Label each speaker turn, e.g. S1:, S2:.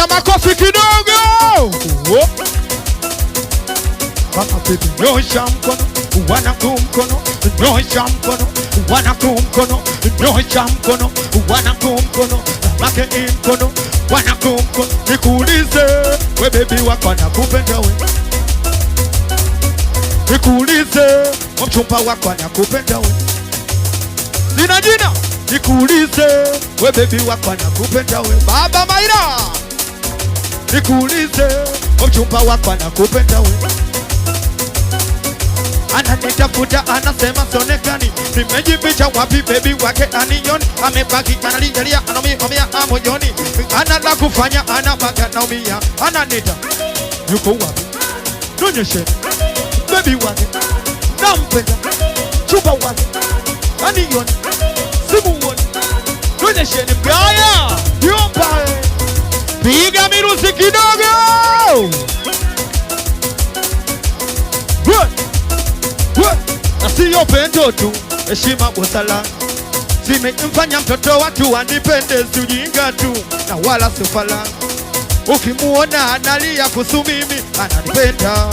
S1: Ongeza makofi kidogo. Mama baby, nyosha mkono, wanangu mkono, nyosha mkono, wanangu mkono, nyosha mkono, wanangu mkono, make mkono, wanangu mkono. Nikuulize, we baby wako anakupenda we? Nikuulize, mchumba wako anakupenda we? Sina jina. Nikuulize, we baby wako anakupenda we? Baba Maira. Nikuulize, mchumba wako anakupenda we? Ananitafuta anasema sonekani, nimejificha wapi baby wake anioni, amebaki analijalia anamia moyoni, anataka kufanya anabaga naumia, ananita yuko wapi? Nonyeshe baby wake nampenda, chupa wake anioni, simuoni, nonyeshe ni mbaya, yomba piga miruzi kidogo. Na siyo pendo tu, heshima busara zimemfanya mtoto watu wanipende, si ujinga tu na wala si ufala. Ukimuona analia kuhusu mimi ananipenda.